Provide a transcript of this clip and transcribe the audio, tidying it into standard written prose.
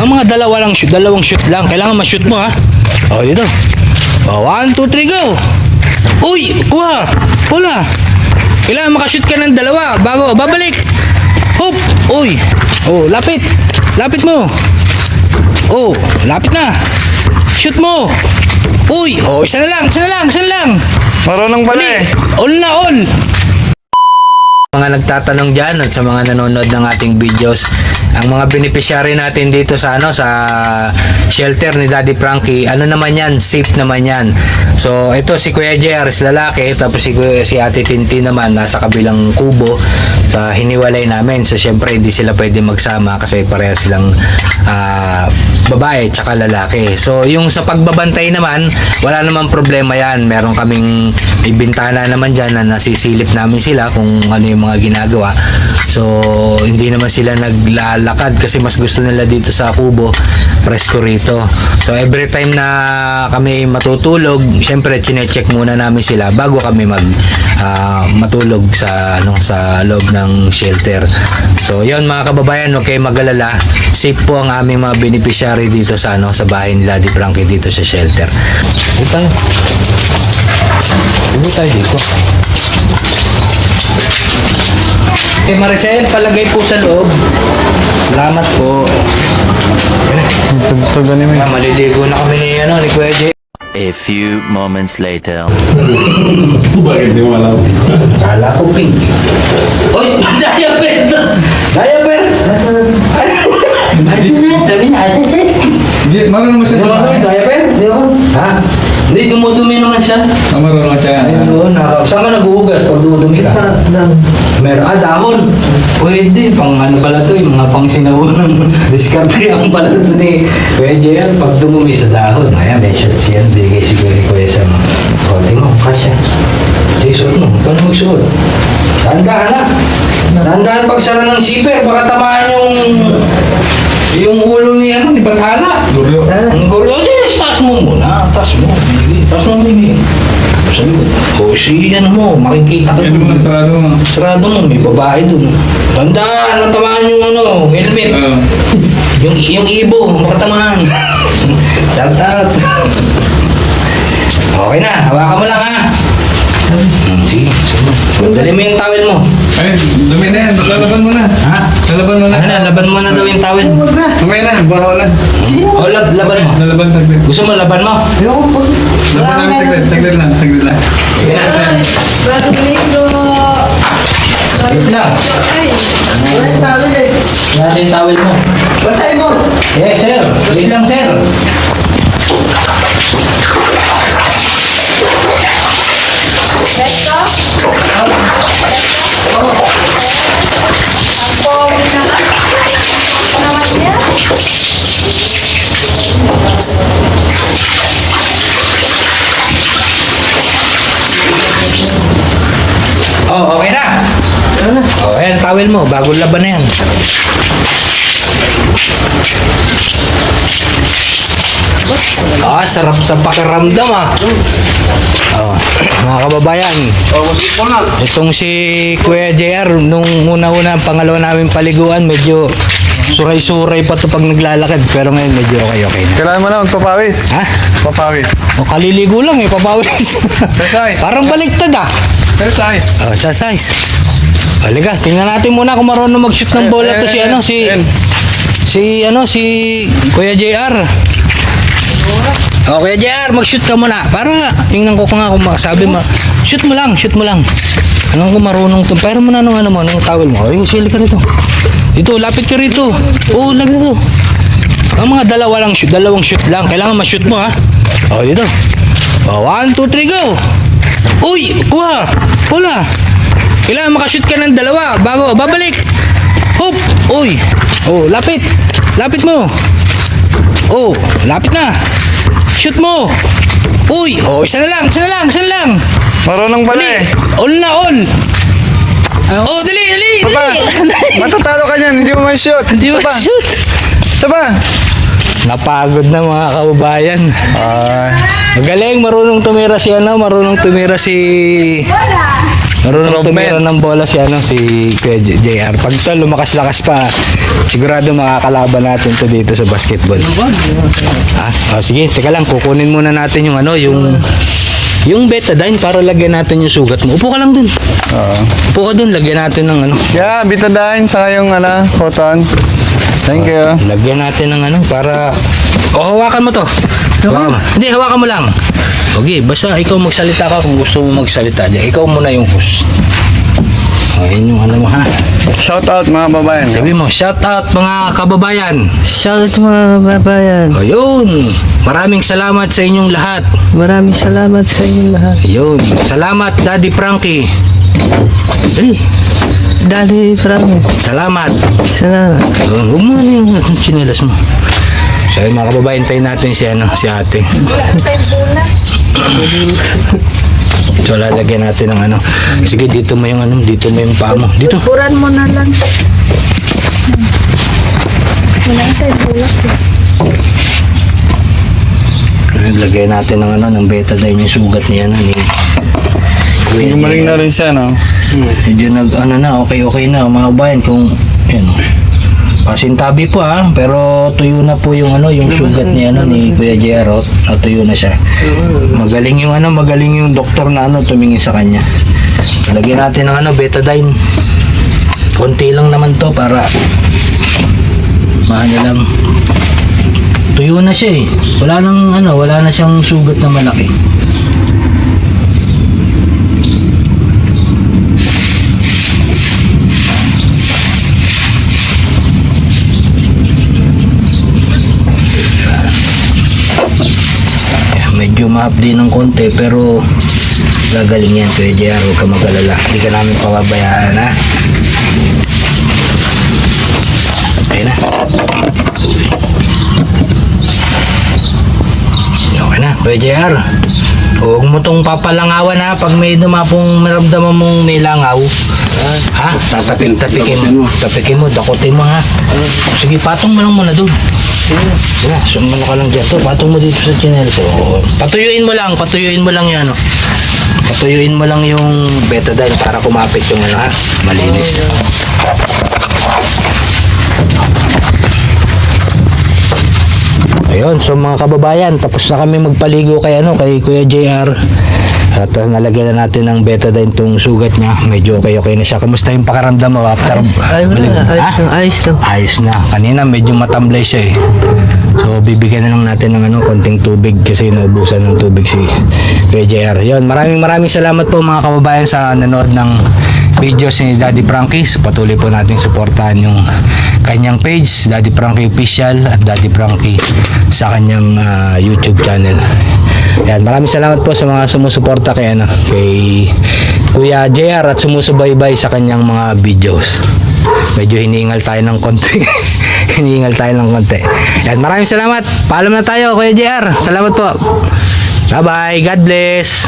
Ang mga dalawang shoot lang. Kailangan ma-shoot mo, ha? O, dito. O, 1, 2, 3, go! Uy! Kuha! Pula! Kailangan makashoot ka ng dalawa bago babalik. Hoop! Uy! Oh, lapit! Lapit mo! Oh, lapit na! Shoot mo! Uy! Oh, isa na lang! Isa na lang! Isa na lang! Marunong pala eh. All na all! Mga nagtatanong dyan at sa mga nanonood ng ating videos, ang mga beneficiary natin dito sa sa shelter ni Daddy Frankie, ano naman yan, safe naman yan. So ito si Kuya JR is lalaki, tapos si Ate Tintin naman nasa kabilang kubo sa hiniwalay namin. So syempre hindi sila pwede magsama kasi parehas silang babae tsaka lalaki. So yung sa pagbabantay naman, wala namang problema yan. Meron kaming ibintana naman dyan na nasisilip namin sila kung ano yung mga ginagawa. So hindi naman sila naglalakad kasi mas gusto nila dito sa kubo, presko rito. So every time na kami matutulog, syempre chine-check muna namin sila bago kami matulog sa sa loob ng shelter. So yon mga kababayan, huwag kayong mag-alala, safe po ang aming mga beneficiary dito sa sa bahay ni Daddy Frankie dito sa shelter. Ito tayo dito. Maricel, palagay po sa loob. Salamat po. Maliligo na kami ni Kuya J. A few moments later. Bakit di mo alam? Kala ko pink. Uy! Diaper! Diaper! Sabi niya, Marunong mo siya. diaper? Ha? Hindi, dumudumi naman siya. Marunong siya. Ayun, saan ka nag-uugas pag dumudumi ka? Meron, dahon. Pwede, pang ano pala to, yung mga pang sinawunang diskarte ang pala to ni Kuya yan, pag dumumi sa dahon. Ayan, may shorts yan, bigay siguro ni Kuya sa mga kote mo, kasya. Hindi, suot mo, paano magsuot? Tandaan na. Tandaan pagsara ng zipper, baka tamaan yung ulo ni Bathala. Guryo. Ang gulo, taas mo muna, taas mo. Taas mo muna. Sabi ko, mo, makikita ka. Ano mga sarado mo? Sarado mo, may babae dun. Tandaan, natamaan yung helmet. Yung ibo, makatamaan. Shout out. Okay na, hawakan mo lang ha. Sige. Dali mo yung towel mo. Ay, dumi na yan. Lalaban mo na. Ha? Lalaban mo na. Ano na, laban mo na daw yung towel. Dumi na, bahaw na. O, laban mo. Lalaban saglit. Gusto mo laban mo? Laban namin saglit. Saglit lang. Saglit lang. Sige na. Saglit lang. Natin yung towel mo. Basahin mo! Yes, sir. Wait lang, sir. Oh, okay na. Oh, ayan, towel mo. Bagong laban na yan. Sarap sa pakiramdam Oh, mga kababayan. Itong si Kuya JR, nung una-una, pangalawa namin paliguan, medyo suray-suray pa to pag naglalakad. Pero ngayon medyo okay na. Kailangan mo na magpapawis. Ha? Papawis. O, kaliligo lang papawis. Exercise. Parang baliktad Exercise. Oh, exercise. Halika, tingnan natin muna kung marunong mag-shoot ng bola to si Kuya JR. O, Kuya JR, mag-shoot ka muna. Para tingnan ko nga kung sabi mo, shoot mo lang. Anong kung marunong to? Pero mo na nung towel mo. Ay, sili ka rito. Dito, lapit ka rito. Oo, lapit rito. Ang mga dalawang shoot lang. Kailangan ma-shoot mo, ha? O, dito. O, 1, 2, 3, go! Uy! Kuha! Pula! Kailangan makashoot ka ng dalawa bago babalik. Hoop! Uy! Oh, lapit! Lapit mo! Oh, lapit na! Shoot mo! Uy! Oh, isa na lang! Marunong pala eh. All na all! Oh, dali! Papa, matatalo ka niyan. Hindi mo ma-shoot. Hindi mo shoot! Saba? Napagod na mga kababayan. Magaling, marunong tumira si Marunong Improvement. tumira ng bola si Kuya JR. Pag ito lumakas-lakas pa, sigurado makakalaban natin to dito sa basketball. Sige, teka lang, kukunin muna natin yung betadine para lagyan natin yung sugat mo. Upo ka lang dun. Oo. Upo ka dun, lagyan natin ng Yeah, betadine sa yung cotton. Thank you. Lagyan natin ng para... hawakan mo to. Hawakan mo. Hindi, hawakan mo lang. Okay, basta ikaw magsalita ka kung gusto mo magsalita dyan. Ikaw muna yung host. Ayun yung mo ha. Shout out mga babayan. Sabi mo, shout out mga kababayan. Shout mga babayan. Ayun. Maraming salamat sa inyong lahat. Maraming salamat sa inyong lahat. Ayun. Salamat, Daddy Frankie. Daddy Frank, Salamat. salamat. Huwag mo yung chinelas mo. So, ayun, mga kababayan, tayo natin si ate. So, lalagyan natin ng Sige, dito mo yung dito mo yung paa mo. Dito. Puran mo na lang. Wala tayo bulak. Lagyan natin ng betadine yung sugat niya ni Gumaling na rin siya, no? Medyo okay na mga kababayan kung pasintabi po pero tuyo na po yung yung sugat ni ni Kuya JR, tuyo na siya. Magaling yung doktor na tumingin sa kanya. Lagyan natin ng betadine. Konti lang naman to para lang. Tuyo na siya Wala na siyang sugat na malaki. Medyo mahapdi ng konti pero gagaling yan Kuya JR, huwag ka mag-alala, hindi ka namin pababayaan ha. Ayun na. Okay na Kuya JR, huwag mo tong papalangawan ha pag may dumapong maramdaman mong may langaw ha, tapikin mo, dakutin mo ha. Sige, patong mo lang muna doon. Sige, sumano ka lang dyan. Patong mo dito sa channel. So, patuyuin mo lang yan. Patuyuin mo lang yung betadine para kumapit yung malinis. Ayun, so mga kababayan, tapos na kami magpaligo kay Kuya JR. At nalagyan na natin ng betadine tong sugat niya. Medyo okay na siya. Kamusta yung pakaramdam mo after Ayos na. Ayos na. Kanina medyo matamlay siya So bibigyan na lang natin ng konting tubig kasi naubusan ng tubig si Kuya JR. Yun, maraming salamat po mga kababayan sa nanood ng videos ni Daddy Frankie. So, patuloy po natin suportahan yung kanyang page, Daddy Frankie Official at Daddy Frankie sa kanyang YouTube channel. Yan, maraming salamat po sa mga sumusuporta kay Kuya JR at sumusubaybay sa kanyang mga videos. Medyo hinihingal tayo ng konti. Yan, maraming salamat. Paalam na tayo Kuya JR. Salamat po. Bye bye. God bless.